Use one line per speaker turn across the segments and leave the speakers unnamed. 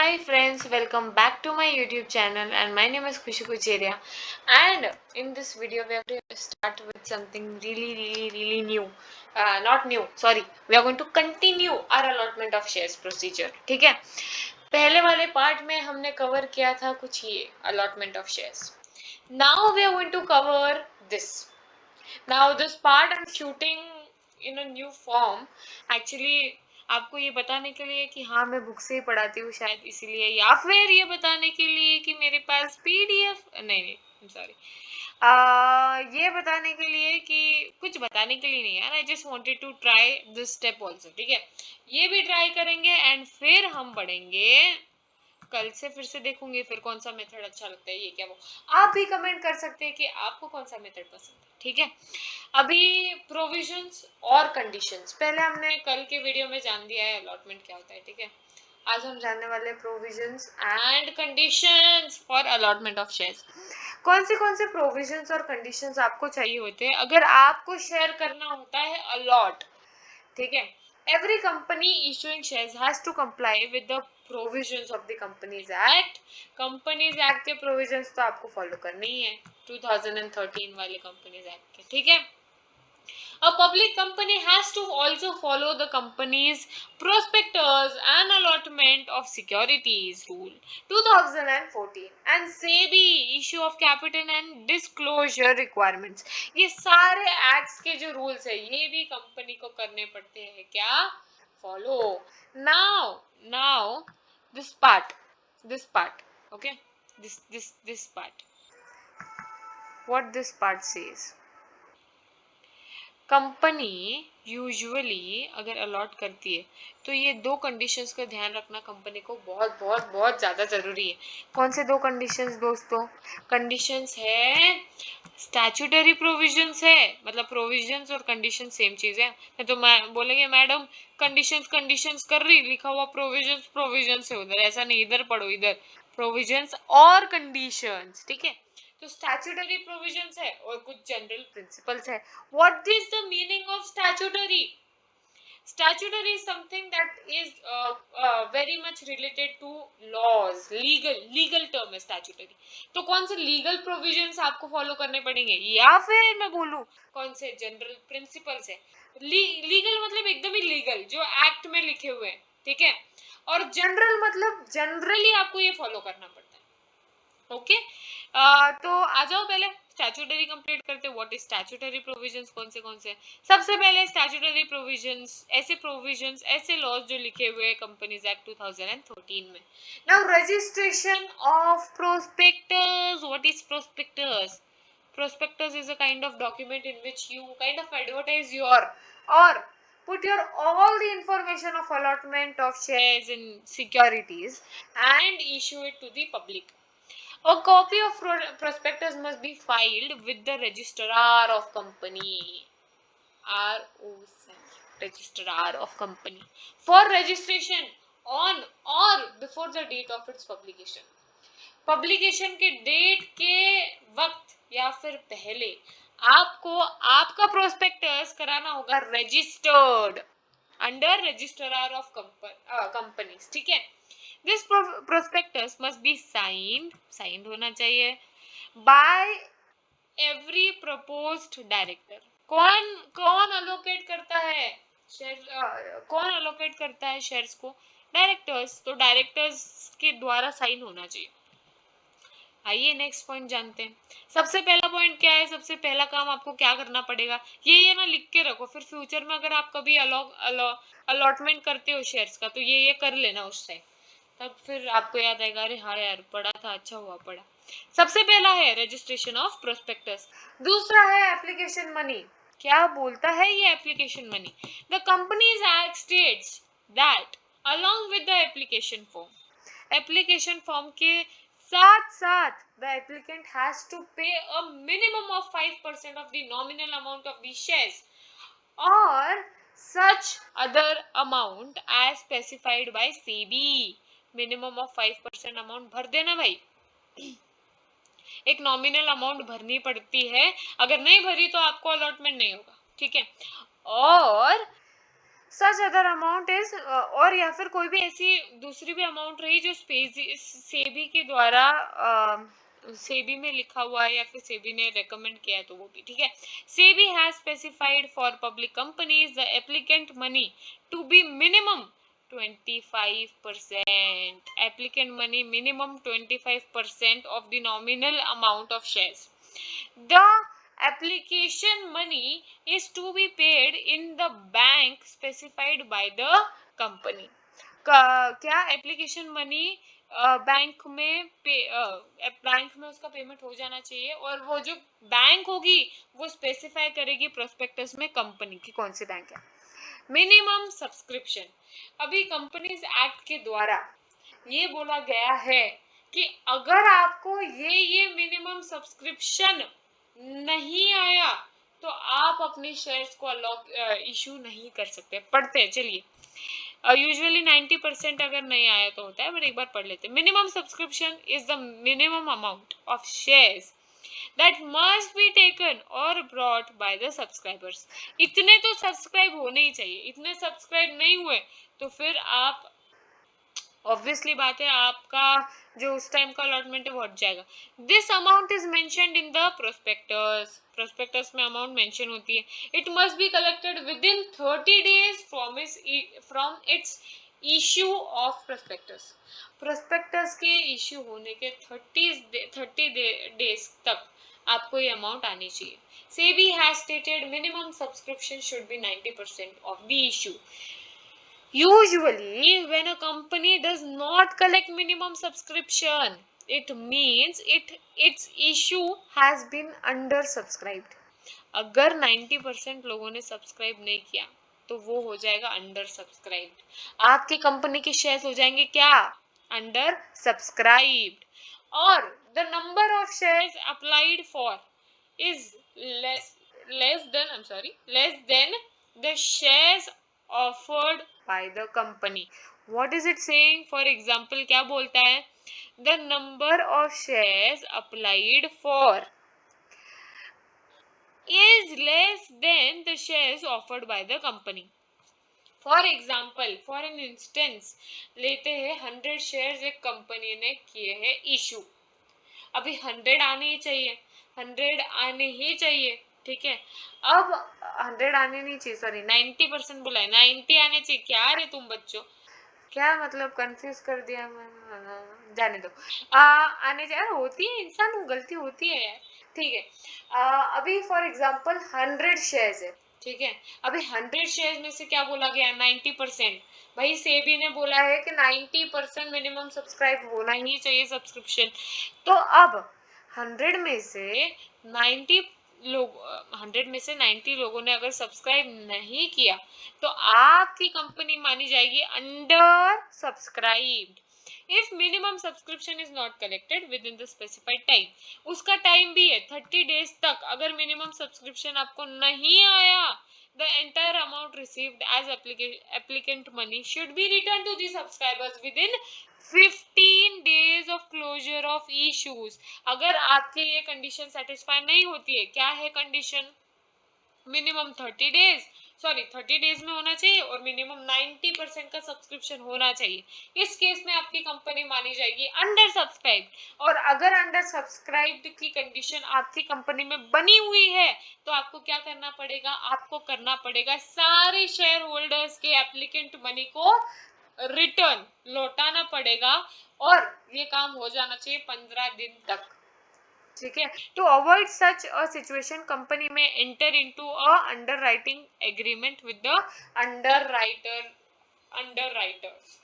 Hi friends, welcome back to my YouTube channel and my name is Khushi Kucheria, and in this video we are going to start with something really new. Not new, sorry. We are going to continue our allotment of shares procedure. ठीक है, पहले वाले part में हमने cover किया था कुछ ये allotment of shares. Now we are going to cover this. Now this part I'm shooting in a new form. Actually आपको ये बताने के लिए कि हाँ मैं बुक से ही पढ़ाती हूँ शायद इसीलिए, या फिर ये बताने के लिए कि मेरे पास पीडीएफ नहीं सॉरी ये बताने के लिए कि कुछ बताने के लिए नहीं यार, I just wanted to try this step also. ठीक है, ये भी ट्राई करेंगे एंड फिर हम बढ़ेंगे. कल से फिर से देखूंगी फिर कौन सा मेथड अच्छा लगता है, ये क्या वो. आप भी कमेंट कर सकते हैं कि आपको कौन सा मेथड पसंद है. ठीक है, अभी प्रोविजंस और कंडीशंस पहले हमने कल के वीडियो में जान दिया है अलॉटमेंट क्या होता है. ठीक है, आज हम जानने वाले provisions and conditions for allotment of shares. कौन से प्रोविजंस और कंडीशंस आपको चाहिए होते हैं अगर आपको शेयर करना होता है अलॉट. ठीक है, every company issuing shares has to comply with the provisions of the Companies Act. Companies Act के provisions तो आपको follow करने ही है 2013 वाले Companies Act के. ठीक है, a public company has to also follow the company's prospectus and allotment of securities rule 2014 and SEBI issue of capital and disclosure requirements. ये सारे acts के जो rules है ये भी कंपनी को करने पड़ते हैं क्या, follow. Now this part, okay, this part, what this part says. Company usually अगर अलॉट करती है तो ये दो कंडीशंस का ध्यान रखना कंपनी को बहुत बहुत बहुत ज़्यादा ज़रूरी है. कौन से दो कंडीशंस दोस्तों? कंडीशंस है स्टैट्यूटरी प्रोविजंस है, मतलब प्रोविजंस और कंडीशन सेम चीज़ है. तो बोलेंगे मैडम कंडीशंस कर रही, लिखा हुआ प्रोविजंस है उधर, ऐसा नहीं, इधर पढ़ो, इधर प्रोविजंस और कंडीशंस. ठीक है, तो स्टैट्यूटरी प्रोविजंस है और कुछ जनरल प्रिंसिपल्स है. What is the meaning of statutory? Statutory is something that is very much related to laws. Legal term है स्टैट्यूटरी. तो कौन से लीगल प्रोविजंस आपको फॉलो करने पड़ेंगे, या फिर मैं बोलूं कौन से जनरल प्रिंसिपल्स है. लीगल मतलब एकदम ही लीगल जो एक्ट में लिखे हुए हैं. ठीक है, और जनरल मतलब जनरली आपको ये फॉलो करना पड़ता है. ओके, तो आ जाओ पहले स्टैट्यूटरी कंप्लीट करते. व्हाट इज स्टैट्यूटरी प्रोविजंस, कौन से? सबसे पहले स्टैट्यूटरी प्रोविजंस ऐसे लॉज जो लिखे हुए कंपनीज एक्ट 2013 में. Now registration of prospectus. What is prospectus? Prospectus is a kind of document in which you kind of advertise your or put your all the information of allotment of shares in securities and issue it to the public. A copy of prospectus must be filed with the registrar of company. ROC, registrar of company, for registration on or before the date of its publication. Publication के date के वक्त या फिर पहले आपको आपका prospectus कराना होगा registered under registrar of companies. ठीक है, this prospectus must be signed होना चाहिए बाय एवरी प्रपोज्ड डायरेक्टर. कौन अलोकेट करता है शेयर्स को? डायरेक्टर्स. तो डायरेक्टर्स के द्वारा साइन होना चाहिए. आइए नेक्स्ट पॉइंट जानते हैं. सबसे पहला पॉइंट क्या है? सबसे पहला काम आपको क्या करना पड़ेगा, ये ना लिख के रखो, फिर फ्यूचर में अगर आप कभी अलॉटमेंट करते हो शेयर्स का तो ये कर लेना उस टाइम, तब फिर आपको याद आएगा अरे हाँ यार पढ़ा था, अच्छा हुआ पढ़ा. सबसे पहला है रजिस्ट्रेशन ऑफ प्रोस्पेक्टस. दूसरा है एप्लीकेशन मनी. क्या बोलता है ये application money? The companies act states that along with the application form के साथ साथ the applicant has to pay a minimum of 5% of the nominal amount of the shares or such other amount as specified by SEBI. minimum of 5% amount भर देना भाई. एक nominal amount भरनी पड़ती है, अगर नहीं भरी तो आपको अलॉटमेंट नहीं होगा. ठीक है, और सच अदर अमाउंट इज, और या फिर कोई भी ऐसी दूसरी भी अमाउंट रही जो सेबी के द्वारा सेबी में लिखा हुआ है या फिर सेबी ने रेकमेंड किया है तो वो भी ठीक है. SEBI has specified for public companies the applicant money to be minimum 25%. Applicant money minimum 25% of the nominal amount of shares. The application money is to be paid in the bank specified by the company. क्या application money bank में उसका payment हो जाना चाहिए और वो जो bank होगी वो स्पेसिफाई करेगी प्रोस्पेक्टस में कंपनी की कौन सी बैंक है. Minimum subscription. अभी कंपनीज एक्ट के द्वारा ये बोला गया है कि अगर आपको ये मिनिमम सब्सक्रिप्शन नहीं आया तो आप अपने शेयर्स को अलॉक इशू नहीं कर सकते. पढ़ते हैं चलिए. यूजुअली 90% अगर नहीं आया तो होता है बट एक बार पढ़ लेते हैं. Minimum subscription is the minimum amount of shares that must be taken or brought by the subscribers. इतने तो सब्सक्राइब होने ही चाहिए. इतने सब्सक्राइब नहीं हुए तो फिर आप ऑब्वियसली बात है आपका जो उस टाइम का अलॉटमेंट है वो हट जाएगा. This amount is mentioned in the prospectus. Prospectus में अमाउंट मेंशन होती है. It must be collected with in 30 days from its issue of prospectus. Prospectus के इश्यू होने के 30 डेज तक आपको ये अमाउंट आनी चाहिए. SEBI has stated minimum subscription should be 90% of the issue. Usually, when a company does not collect minimum subscription, it means its issue has been undersubscribed. अगर 90% लोगों ने सब्सक्राइब नहीं किया तो वो हो जाएगा अंडर सब्सक्राइब्ड. आपकी कंपनी के शेयर्स हो जाएंगे क्या? Under subscribed. और the number of shares applied for is less than the shares offered by the company. What is it saying? For example, क्या बोलता है? The number of shares applied for is less than the shares offered by the company. For example, for an instance, लेते हैं 100 shares एक company ने किए हैं issue. अभी 100 आने ही चाहिए. 100 आने ही चाहिए. ठीक है. अब 100 आने नहीं चाहिए, सॉरी 90% बोला है. 90 आने चाहिए. क्या रे तुम बच्चों, क्या मतलब कंफ्यूज कर दिया मैं. जाने दो. आने चाहिए. होती है, इंसान को गलती होती है यार. ठीक है. अभी फॉर एग्जांपल 100 शेयर्स है. ठीक है. अभी 100 शेयर्स में से क्या बोला गया? 90%. भाई सेबी ने बोला है कि 90% मिनिमम सब्सक्राइब होना ही चाहिए सब्सक्रिप्शन. तो अब 100 में से 90 लोग 100 में से 90 लोगों ने अगर सब्सक्राइब नहीं किया तो आपकी कंपनी मानी जाएगी under subscribed. If minimum subscription is not collected with in the specified time. उसका टाइम भी है 30 डेज तक. अगर मिनिमम सब्सक्रिप्शन आपको नहीं आया the entire amount received as applicant money should be returned to the subscribers within 15 days of closure of issues. अगर आपकी ये कंडीशन सेटिस्फाई नहीं होती है, क्या है कंडीशन? मिनिमम 30 डेज में होना चाहिए और मिनिमम 90% का सब्सक्रिप्शन होना चाहिए. इस केस में आपकी कंपनी मानी जाएगी अंडर सब्सक्राइब. और अगर अंडर सब्सक्राइब्ड की कंडीशन आपकी कंपनी में बनी हुई है तो आपको क्या करना पड़ेगा? आपको करना पड़ेगा सारे शेयर होल्डर्स के एप्लीकेंट मनी को रिटर्न लौटाना पड़ेगा और ये काम हो जाना चाहिए 15 दिन तक. ठीक है. To avoid such a situation company में enter into a underwriting agreement with the underwriters.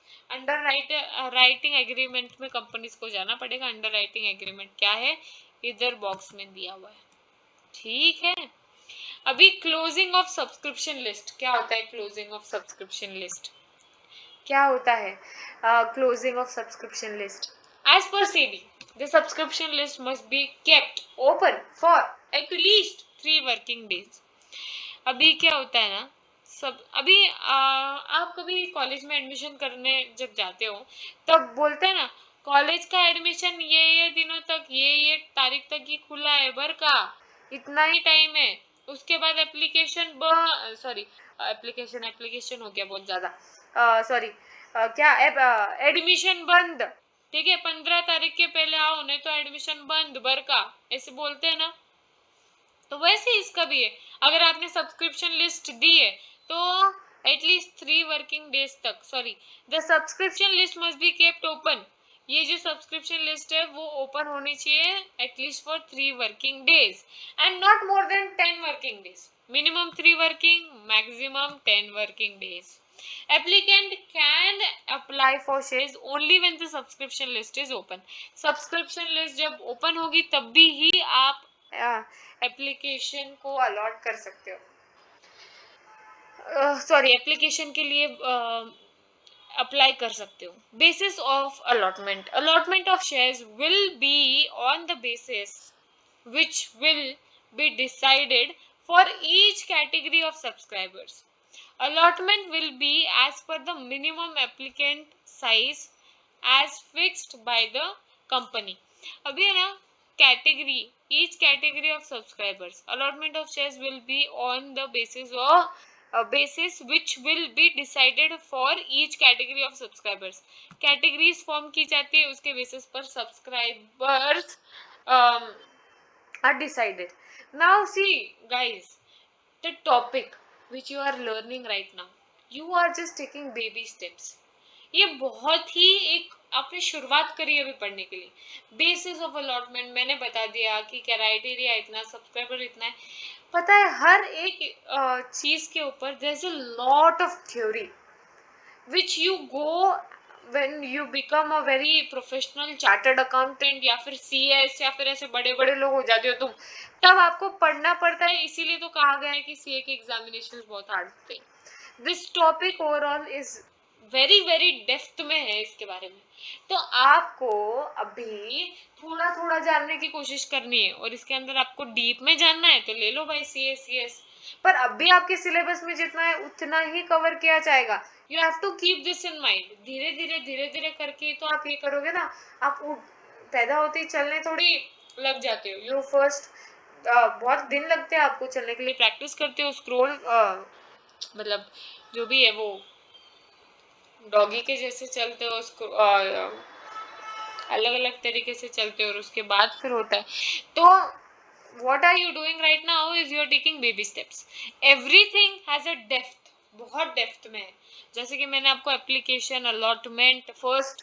Writing agreement में कंपनीज को जाना पड़ेगा. अंडरराइटिंग एग्रीमेंट क्या है? इधर बॉक्स में दिया हुआ है. ठीक है. अभी क्लोजिंग ऑफ सब्सक्रिप्शन लिस्ट. क्या होता है क्लोजिंग ऑफ सब्सक्रिप्शन लिस्ट? क्या होता है closing of subscription list? As per SEBI the subscription list must be kept open for at least 3 working days. अभी क्या होता है ना, सब अभी आप कभी कॉलेज में एडमिशन करने जब जाते हो तब बोलते हैं ना कॉलेज का एडमिशन ये दिनों तक ये तारीख तक ही खुला है बर का, इतना ही टाइम है. उसके बाद एप्लीकेशन एप्लीकेशन एप्लीकेशन हो गया बहुत ज्यादा, सॉरी, क्या एडमिशन बंद, ठीक है, 15 तारीख के पहले आओ नहीं तो एडमिशन बंद बरका, ऐसे बोलते हैं ना, तो वैसे इसका भी है। अगर आपने सब्सक्रिप्शन लिस्ट दी है तो एटलीस्ट 3 वर्किंग डेज तक, sorry, the subscription list must be kept open, ये जो सब्सक्रिप्शन लिस्ट है वो ओपन होनी चाहिए at least for 3 working days and not more than 10 working days, minimum 3 working, maximum 10 working days. Applicant can apply for shares only when the subscription list is open. Subscription list जब open होगी तब भी ही आप application को allot कर सकते हो, sorry, application के लिए अप्लाई कर सकते हो. Basis of allotment, allotment of shares will be on the basis which will be decided for each category of subscribers. Allotment will be as per the minimum applicant size as fixed by the company. अभी है ना, category, each category of subscribers, allotment of shares will be on the basis of basis which will be decided for each category of subscribers. categories form की जाती है, उसके basis पर subscribers are decided. Now see guys, the topic which you are learning right now, you are just taking baby steps. ये बहुत ही एक आपने शुरुआत करी अभी पढ़ने के लिए. बेसिस ऑफ अलॉटमेंट मैंने बता दिया कि क्राइटेरिया इतना, सब्सक्राइबर इतना है. पता है हर एक चीज के ऊपर there is a lot of theory which you go when you become a very professional chartered accountant या फिर CS या फिर ऐसे बड़े बड़े लोग हो जाते हो तुम, तब आपको पढ़ना पड़ता है. इसीलिए तो कहा गया है कि CA के एग्जामिनेशन बहुत हार्ड होते हैं. This topic overall is very very depth में है इसके बारे में, तो आपको अभी थोड़ा थोड़ा जानने की कोशिश करनी है और इसके अंदर आपको डीप में जानना है तो ले लो भाई CA CS, पर अभी आपके सिलेबस में जितना है उतना ही कवर किया जाएगा. You have to keep this in mind. धीरे धीरे करके तो आप ये करोगे ना, आप पैदा होते ही चलने थोड़ी लग जाते हो. यू फर्स्ट बहुत दिन लगते हैं आपको चलने के लिए, प्रैक्टिस करते हो, स्क्रोल मतलब जो भी है वो डॉगी के जैसे चलते हो, उसको अलग अलग तरीके से चलते हो और उसके बाद फिर होता है. तो what are you doing right now is you are taking baby steps. Everything has a depth, बहुत डेप्थ में है. जैसे कि मैंने आपको application, allotment, first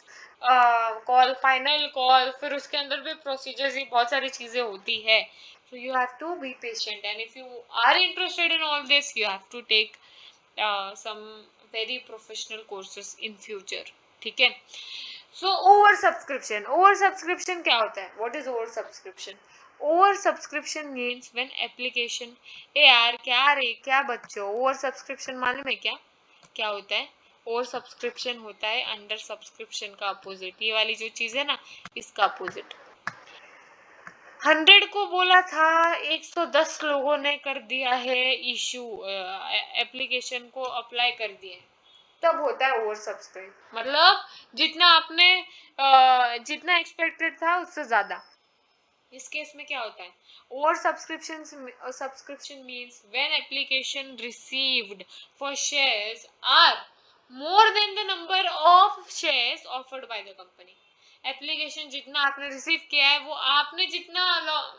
call, final call, फिर उसके अंदर भी प्रोसीजर्स ही बहुत सारी चीजें होती है. so you have to be patient and if you are interested in all this you have to take some very professional courses in future. ठीक है. so over subscription क्या होता है? what is over subscription? Over subscription means when application, ए यार क्या रे क्या बच्चों, ओवर सब्सक्रिप्शन मालूम है क्या क्या होता है? ओवर सब्सक्रिप्शन होता है अंडर सब्सक्रिप्शन का अपोजिट. ये वाली जो चीज है ना, इसका अपोजिट. 100 को बोला था, 110 लोगों ने कर दिया है इशू, एप्लीकेशन को अप्लाई कर दिए, तब होता है ओवर सब्सक्राइब. मतलब जितना आपने जितना एक्सपेक्टेड था उससे ज्यादा. इस केस में क्या होता है? Over subscription means when application received for shares are more than the number of shares offered by the company. Application जितना आपने रिसीव किया है वो आपने जितना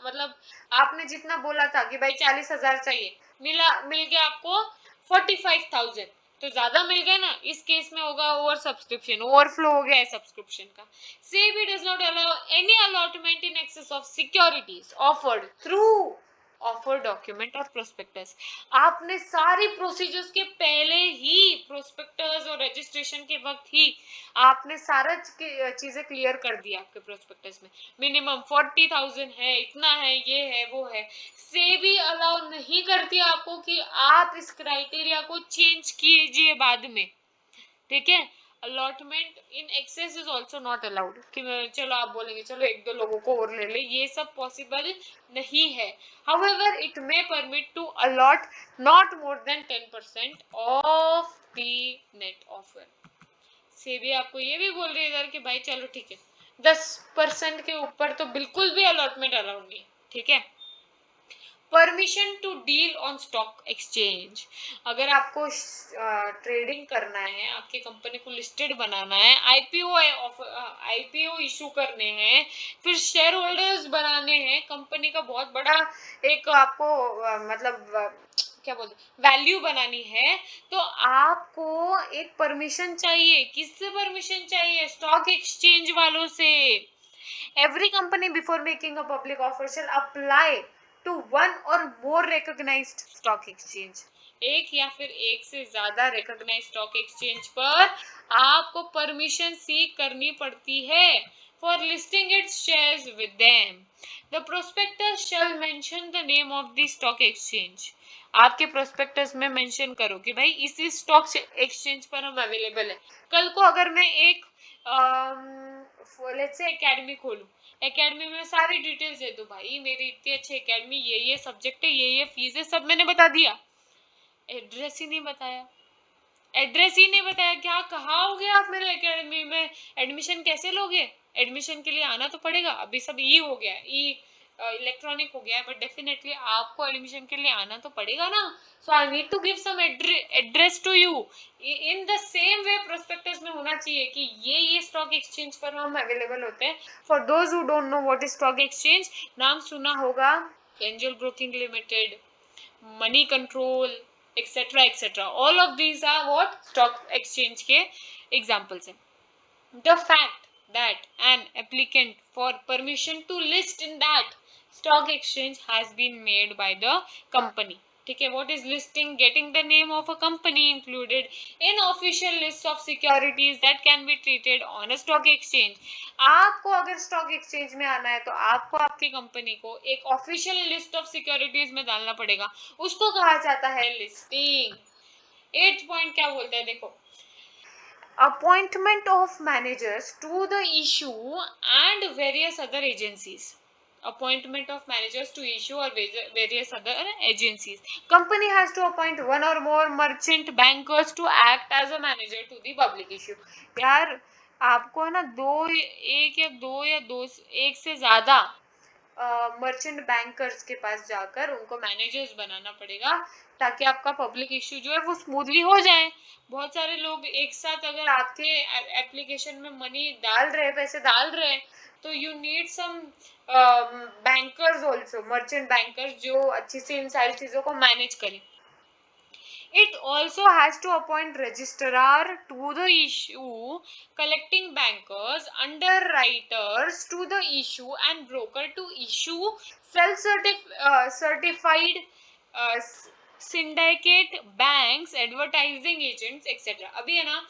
मतलब आपने जितना बोला था कि भाई 40,000 चाहिए, मिल गया आपको 45,000, तो ज्यादा मिल गया ना, इस केस में होगा ओवर सब्सक्रिप्शन, ओवरफ्लो हो गया है सब्सक्रिप्शन का. SEBI does not allow any allotment in excess of securities offered through offer document और प्रोस्पेक्टस. आपने सारी प्रोसीजर्स के पहले ही, प्रोस्पेक्टस और रजिस्ट्रेशन के वक्त ही आपने सारा चीजें क्लियर कर दी आपके प्रोस्पेक्टस में. मिनिमम 40,000 है, इतना है, ये है, वो है. सेबी अलाउ नहीं करती आपको कि आप इस क्राइटेरिया को चेंज कीजिए बाद में. ठीक है. Allotment in excess is also not allowed कि चलो आप बोलेंगे चलो 1-2 लोगों को और ले ले, ये सब पॉसिबल नहीं है. However it may permit to allot not more than 10% of the net offer. SEBI आपको ये भी बोल रही है इधर कि भाई चलो ठीक है, 10% के ऊपर तो बिल्कुल भी अलॉटमेंट अलाउड नहीं है. ठीक है. Permission to deal on stock exchange. अगर आपको ट्रेडिंग करना है, आपकी कंपनी को लिस्टेड बनाना है, आईपीओ इशू करने हैं, फिर शेयर होल्डर्स बनाने हैं, कंपनी का बहुत बड़ा एक आपको मतलब क्या बोलते वैल्यू बनानी है, तो आपको एक परमिशन चाहिए। किससे परमिशन चाहिए? स्टॉक एक्सचेंज वालों से। Every company before making a public offer shall apply to one or more recognized stock exchange. एक या फिर एक से ज्यादा रिकॉग्नाइज स्टॉक एक्सचेंज पर आपको परमिशन सीक करनी पड़ती है for listing its shares with them. The prospectus shall mention the name of the stock exchange. आपके प्रोस्पेक्टस में मेंशन करो कि भाई इसी स्टॉक एक्सचेंज पर हम अवेलेबल है। कल को अगर मैं एक लेट्स से एकेडमी खोलूं, एकेडमी में सारी डिटेल्स दे दूं, भाई मेरी इतनी अच्छी एकेडमी, ये सब्जेक्ट है, ये फीस है, सब मैंने बता दिया, एड्रेस ही नहीं बताया, एड्रेस ही नहीं बताया, क्या कहाओगे आप मेरे एकेडमी में एडमिशन कैसे लोगे? एडमिशन के लिए आना तो पड़ेगा। अभी सब ई हो गया है, ई इलेक्ट्रॉनिक हो गया है, बट डेफिनेटली आपको एडमिशन के लिए आना तो पड़ेगा ना। So I need to give some address to you. In the same way prospectus में होना चाहिए कि ये स्टॉक एक्सचेंज पर हम अवेलेबल होते हैं। For those who don't know what is stock exchange, नाम सुना होगा, angel broking limited, money control, etc etc, all of these are what stock exchange के examples हैं। The fact that an applicant for permission to list in that stock exchange has been made by the company, ठीक है, what is listing? Getting the name of a company included in official list of securities that can be traded on a stock exchange. आपको अगर stock exchange में आना है तो आपको आपकी कंपनी को एक ऑफिशियल लिस्ट ऑफ सिक्योरिटीज में डालना पड़ेगा, उसको कहा जाता है लिस्टिंग। 8th पॉइंट क्या बोलते हैं देखो, appointment of managers to the issue and various other agencies. Appointment of managers to issue or various other agencies. Company has to appoint one or more merchant bankers to act as a manager to the public issue. यार आपको है ना एक से ज्यादा merchant bankers के पास जाकर उनको मैनेजर्स बनाना पड़ेगा, ताकि आपका पब्लिक इश्यू जो है वो स्मूथली हो जाए। बहुत सारे लोग एक साथ अगर आपके एप्लीकेशन में मनी डाल रहे, पैसे डाल रहे, तो you need some bankers also, merchant bankers जो अच्छी से इन सारी चीजों को मैनेज करें। It also has to appoint registrar to the issue, collecting bankers, underwriters to the issue, and broker to issue self-certified syndicate banks, advertising agents, etc. अभी है ना,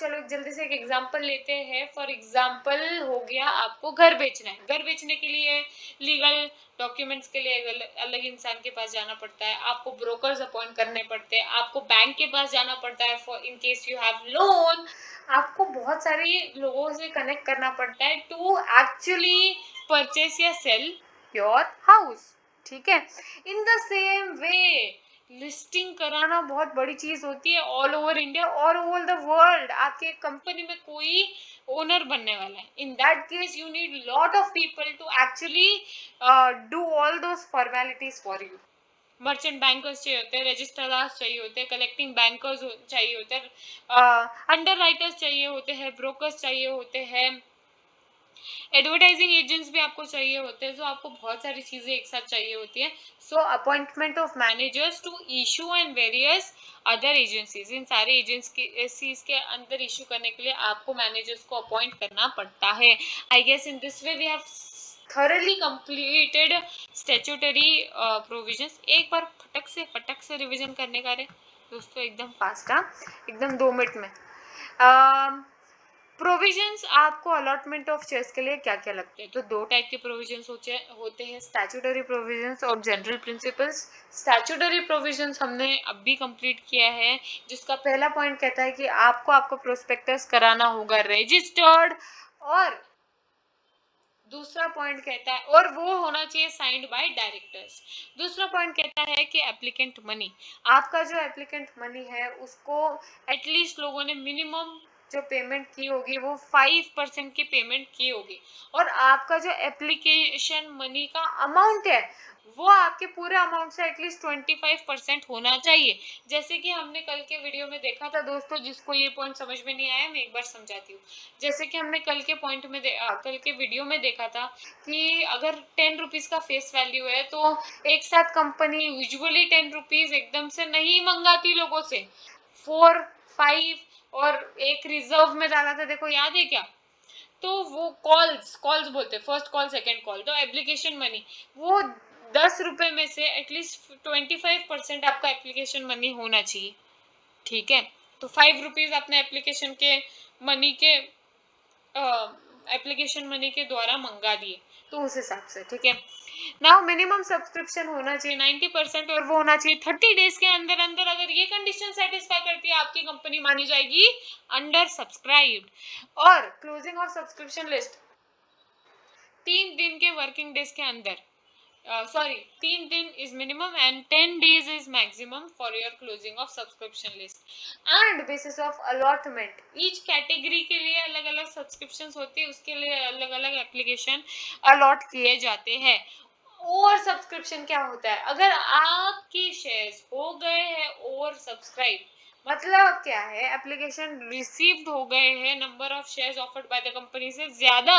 चलो जल्दी से एक एग्जांपल लेते हैं। फॉर एग्जांपल हो गया, आपको घर बेचना है, घर बेचने के लिए लीगल डॉक्यूमेंट्स के लिए अलग इंसान के पास जाना पड़ता है, आपको ब्रोकर्स अपॉइंट करने पड़ते हैं, आपको बैंक के पास जाना पड़ता है for in case you have loan, आपको बहुत सारे लोगों से कनेक्ट करना पड़ता है टू एक्चुअली परचेस या सेल योर हाउस, ठीक है। In the same way listing कराना बहुत बड़ी चीज होती है ऑल ओवर इंडिया और ओवर द वर्ल्ड। आपके कंपनी में कोई ओनर बनने वाला है, in that case you need lot of people to actually do all those formalities for you. Merchant bankers चाहिए होते हैं, रजिस्ट्रार्स चाहिए होते हैं, कलेक्टिंग बैंकर्स चाहिए होते हैं, अंडर राइटर्स चाहिए होते हैं, ब्रोकर्स चाहिए होते हैं, एडवर्टाइजिंग एजेंट्स भी आपको चाहिए होते हैं। सो आपको बहुत सारी चीजें एक साथ चाहिए होती है। So appointment of managers to issue and various other agencies, इन सारे एजेंसीज के अंदर इशू करने के लिए आपको मैनेजर्स को अपॉइंट करना पड़ता है। I guess in this way we have thoroughly completed statutory provisions। एक बार फटक से रिवीजन करने का रे दोस्तों, एकदम फास्ट, हाँ एकदम 2 मिनट में। प्रोविजंस आपको अलॉटमेंट ऑफ शेयर्स के लिए क्या क्या लगते हैं? तो 2 टाइप के प्रोविजंस होते हैं, स्टैट्यूटरी प्रोविजंस और जनरल प्रिंसिपल्स। स्टैट्यूटरी प्रोविजंस हमने अभी कंप्लीट किया है, जिसका पहला पॉइंट कहता है कि आपको प्रोस्पेक्टस कराना होगा रजिस्टर्ड, और दूसरा पॉइंट कहता है, और वो होना चाहिए साइंड बाय डायरेक्टर्स। दूसरा पॉइंट कहता है कि एप्लीकेंट मनी, आपका जो एप्लीकेंट मनी है उसको एटलीस्ट लोगों ने मिनिमम जो पेमेंट की होगी वो 5% की पेमेंट की होगी, और आपका जो एप्लीकेशन मनी का अमाउंट है वो आपके पूरे अमाउंट से एटलीस्ट 25% होना चाहिए। जैसे कि हमने कल के वीडियो में देखा था दोस्तों, जिसको ये पॉइंट समझ में नहीं आया मैं एक बार समझाती हूँ। जैसे कि हमने कल के पॉइंट में कल के वीडियो में देखा था कि अगर 10 रुपीज का फेस वैल्यू है तो एक साथ कंपनी यूजुअली 10 रुपीज एकदम से नहीं मंगाती लोगों से, 4, 5 और एक रिजर्व में डाला था, देखो याद है क्या? तो वो कॉल्स बोलते हैं, फर्स्ट कॉल सेकंड कॉल, तो एप्लीकेशन मनी वो 10 रुपए में से एटलीस्ट 25% आपका एप्लीकेशन मनी होना चाहिए, ठीक है? तो 5 रुपीज अपने एप्लीकेशन के मनी के एप्लीकेशन मनी के द्वारा मंगा दिए, तो उस हिसाब से, ठीक है? नाउ मिनिमम सब्सक्रिप्शन होना चाहिए 90%, और वो होना चाहिए 30 डेज के अंदर अंदर। अगर ये कंडीशन सेटिस्फाई करती है आपकी कंपनी मानी जाएगी अंडर सब्सक्राइब्ड। और क्लोजिंग ऑफ सब्सक्रिप्शन लिस्ट 3 दिन के वर्किंग डेज के अंदर, 3 दिन is minimum and 10 days is maximum for your closing of subscription list, and basis of allotment each category के लिए अलग अलग सब्सक्रिप्शन होती है, उसके लिए अलग अलग एप्लीकेशन अलॉट किए जाते हैं। ओवर सब्सक्रिप्शन क्या होता है? अगर आपकी शेयर्स हो गए हैं ओवर सब्सक्राइब, मतलब क्या है? एप्लीकेशन रिसीव्ड हो गए हैं number of shares offered by the company से ज्यादा,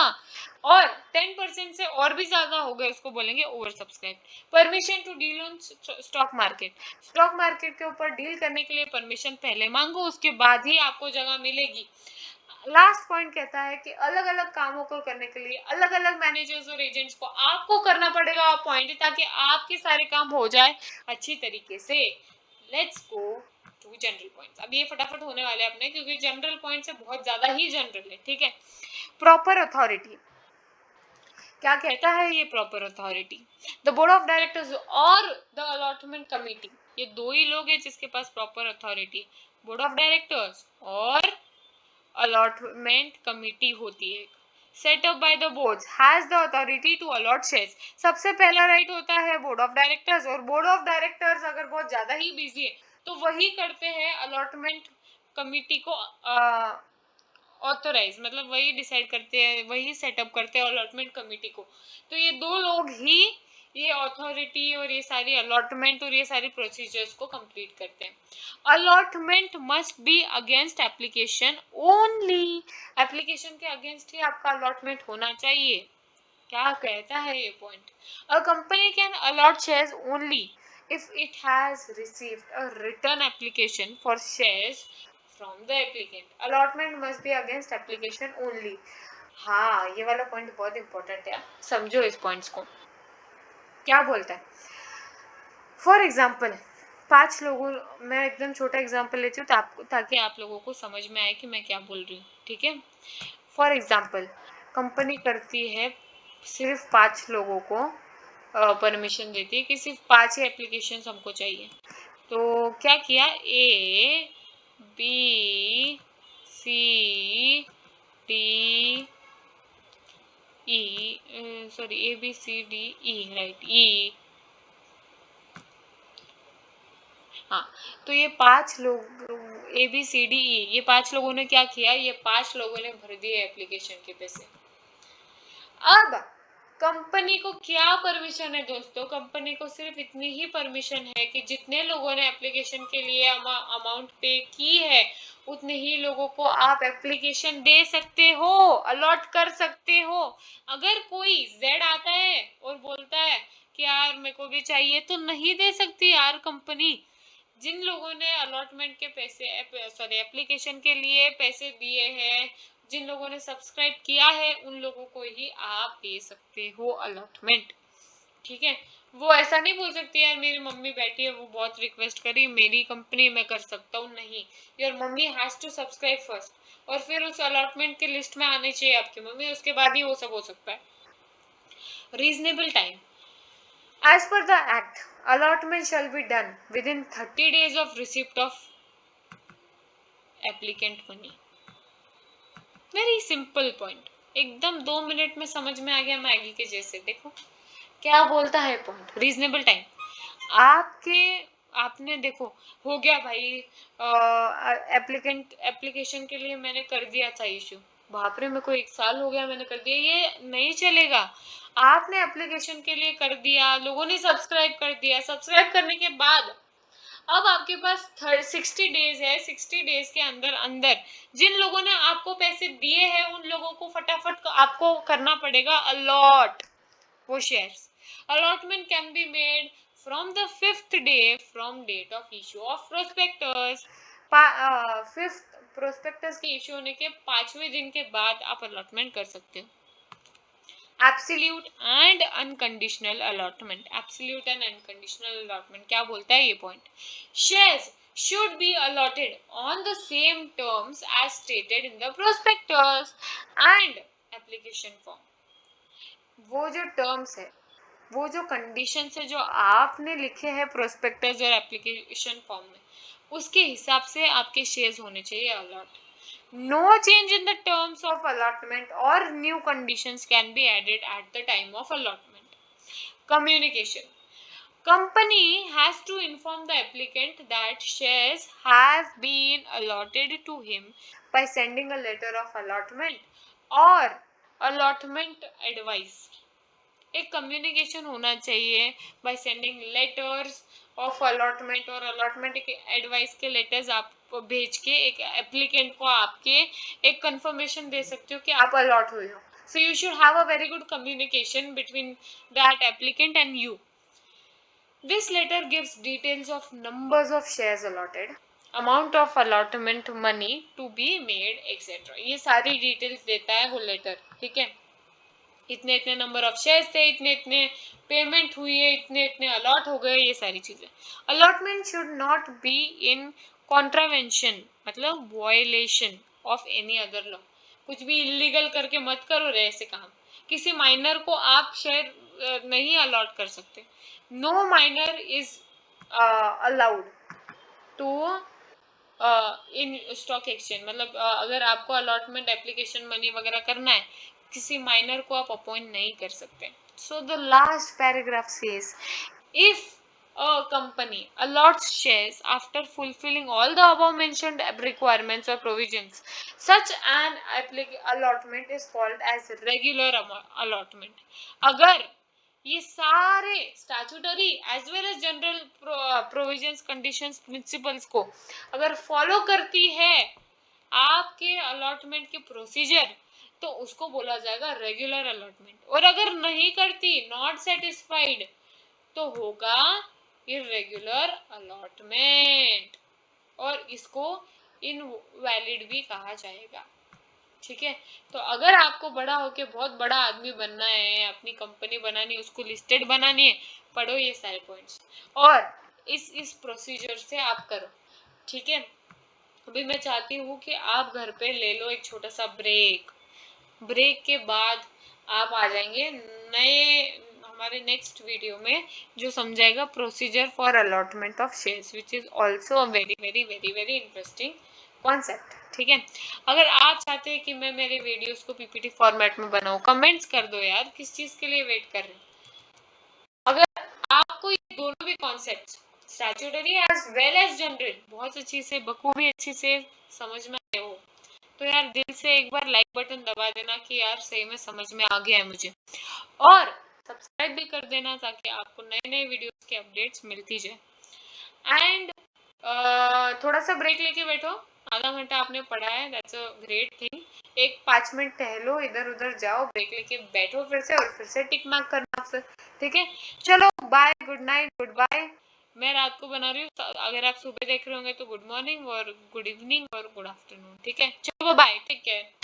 और 10% से और भी ज्यादा हो गए, उसको बोलेंगे over subscribe. Permission to deal on stock market, stock market के ऊपर डील करने के लिए परमिशन पहले मांगो, उसके बाद ही आपको जगह मिलेगी। लास्ट पॉइंट कहता है कि अलग अलग कामों को करने के लिए अलग अलग मैनेजर्स और एजेंट्स को आपको करना पड़ेगा अपॉइंट, ताकि आपके सारे काम हो जाए अच्छी तरीके से। Let's go to general points. अब ये फटाफट होने वाले अपने, क्योंकि जनरल पॉइंट्स है बहुत ज्यादा ही जनरल है, ठीक है? प्रॉपर अथॉरिटी क्या कहता है? ये proper authority the board of directors और द अलॉटमेंट कमिटी, ये दो ही लोग हैं जिसके पास proper authority, board of directors और अलॉटमेंट कमिटी होती है। Set up by the board has the authority to allot shares, सबसे पहला राइट होता है बोर्ड ऑफ डायरेक्टर्स, और बोर्ड ऑफ डायरेक्टर्स अगर बहुत ज्यादा ही बिजी है तो वही करते हैं अलॉटमेंट कमिटी को ऑथोराइज, मतलब वही डिसाइड करते हैं, वही सेटअप करते हैं अलॉटमेंट कमिटी को। तो ये दो लोग ही ये अथॉरिटी और ये सारी अलॉटमेंट और ये सारी प्रोसीजर्स को कंप्लीट करते हैं। Allotment must be against application only, application के अगेंस्ट ही आपका अलॉटमेंट होना चाहिए। क्या कहता है ये point? A company can allot shares only if it has received a written application for shares from the applicant. Allotment must be against application only. हाँ, ये वाला पॉइंट बहुत इंपॉर्टेंट है, समझो इस पॉइंट्स को। क्या बोलता है? फॉर एग्जाम्पल 5 लोगों, मैं एकदम छोटा एग्जाम्पल लेती हूँ ताकि आप लोगों को समझ में आए कि मैं क्या बोल रही हूँ, ठीक है? फॉर एग्जाम्पल कंपनी करती है, सिर्फ 5 लोगों को परमिशन देती है कि सिर्फ 5 ही एप्लीकेशन हमको चाहिए। तो क्या किया? A B C D E, sorry A B C D E, right, E, हाँ। तो ये 5 लोग ए बी सी डी ई, ये 5 लोगों ने क्या किया? ये 5 लोगों ने भर दिए एप्लीकेशन के पैसे। अब कंपनी को क्या परमिशन है दोस्तों? कंपनी को सिर्फ इतनी ही परमिशन है कि जितने लोगों ने एप्लीकेशन के लिए अमाउंट पे की है उतने ही लोगों को आप एप्लीकेशन दे सकते हो, अलॉट कर सकते हो। अगर कोई जेड आता है और बोलता है कि यार मेरे को भी चाहिए, तो नहीं दे सकती यार कंपनी। जिन लोगों ने अलॉटमेंट के पैसे, सॉरी, एप्लीकेशन के लिए पैसे दिए हैं, जिन लोगों ने सब्सक्राइब किया है, उन लोगों को ही आप दे सकते हो अलॉटमेंट, ठीक है? वो ऐसा नहीं बोल सकती यार मेरी मम्मी बैठी है वो बहुत रिक्वेस्ट करी मेरी कंपनी में कर सकता हूँ, नहीं। Your mummy has to subscribe first और फिर उस अलॉटमेंट के लिस्ट में आनी चाहिए आपकी मम्मी, उसके बाद ही वो सब हो सकता है। Reasonable time as per the act, allotment shall be done within 30 days of receipt of applicant money. Very simple point, एकदम 2 मिनट में समझ में आ गया मैगी के जैसे। देखो क्या बोलता है पॉइंट, रीजनेबल टाइम। आपके आपने देखो हो गया भाई, एप्लीकेशन के लिए मैंने कर दिया था इशू, बाप रे मेरे को 1 साल हो गया मैंने कर दिया, ये नहीं चलेगा। आपने एप्लीकेशन के लिए कर दिया, लोगों ने सब्सक्राइब कर दिया, सब्सक्राइब करने के बाद अब आपके पास 60 डेज है, 60 डेज के अंदर अंदर जिन लोगों ने आपको पैसे दिए हैं उन लोगों को फटाफट आपको करना पड़ेगा अलॉट वो shares. Allotment can be made from the 5th day from date of issue of prospectus। 5th prospectus के इश्यू होने के 5वें दिन के बाद आप अलॉटमेंट कर सकते हो। Absolute and unconditional allotment, absolute and unconditional allotment क्या बोलता है ये point, shares should be allotted on the same terms as stated in the prospectus and application form। वो जो टर्म्स है, वो जो कंडीशन है जो आपने लिखे हैं प्रोस्पेक्टस और एप्लीकेशन फॉर्म में, उसके हिसाब से आपके शेयर्स होने चाहिए allot. No change in the terms of allotment और new conditions can be added at the time of allotment. Communication, company has to inform the applicant that shares have been allotted to him by sending a letter of allotment or allotment advice। एक communication होना चाहिए by sending letters of allotment और allotment के advice के letters आप भेज के एक एप्लीकेंट को आपके एक कंफर्मेशन दे सकते हो कि आप अलॉट हुए हो। So you should have a very good communication between that applicant and you. This letter gives details of numbers of shares allotted, amount of allotment money to be made, etc। ये सारी details देता है वो letter, ठीक है। इतने इतने number of shares थे, इतने इतने पेमेंट हुई है, इतने इतने अलॉट हो गए, ये सारी चीजें। Allotment should not be in contravention, मतलब violation of any other law. कुछ भी इलीगल करके मत करो रे ऐसे काम। किसी माइनर को आप शेयर नहीं अलॉट कर सकते। No minor is allowed to in stock exchange, मतलब अगर आपको अलॉटमेंट एप्लीकेशन मनी वगैरह करना है, किसी माइनर को आप अपॉइंट नहीं कर सकते। So the last paragraph says if a company allots shares after fulfilling all the above mentioned requirements or provisions, such an allotment is called as regular allotment। अगर ये सारे statutory as well as general provisions conditions principles को अगर follow करती है आपके allotment के procedure, तो उसको बोला जाएगा रेगुलर अलॉटमेंट। और अगर नहीं करती, नॉट सेटिस्फाइड, तो होगा इरेगुलर अलॉटमेंट और इसको इनवैलिड भी कहा जाएगा, ठीक है। तो अगर आपको बड़ा होके बहुत बड़ा आदमी बनना है, अपनी कंपनी बनानी है, उसको लिस्टेड बनानी है, पढ़ो ये सारे पॉइंट्स और इस प्रोसीजर से आप करो, ठीक है। अभी मैं चाहती हूँ कि आप घर पे ले लो एक छोटा सा ब्रेक, ब्रेक के बाद आप आ जाएंगे नए हमारे नेक्स्ट वीडियो में जो समझाएगा procedure for allotment of shares, which is also a very very very very interesting concept, ठीक है। अगर आप चाहते हैं कि मैं मेरे वीडियोस को पीपीटी फॉर्मेट में बनाऊं, कमेंट्स कर दो यार, किस चीज के लिए वेट कर रहे हैं। अगर आपको ये दोनों भी concept statutory as well as general बहुत अच्छी से बखूबी अच्छी से समझ में आए हो, तो यार दिल से एक बार लाइक बटन दबा देना कि यार सही में समझ में आ गया है मुझे, और सब्सक्राइब भी कर देना ताकि आपको नए नए वीडियोस के अपडेट्स मिलती जाए। एंड थोड़ा सा ब्रेक लेके बैठो, आधा घंटा आपने पढ़ा है, दैट्स अ ग्रेट थिंग। एक 5 मिनट टहलो, इधर उधर जाओ, ब्रेक लेके बैठो फिर से, और फिर से टिक मार्क करना फिर, ठीक है। चलो bye, good night, goodbye. मैं रात को बना रही हूँ, अगर आप सुबह देख रहे होंगे तो गुड मॉर्निंग और गुड इवनिंग और गुड आफ्टरनून, ठीक है। चलो बाय, टेक केयर।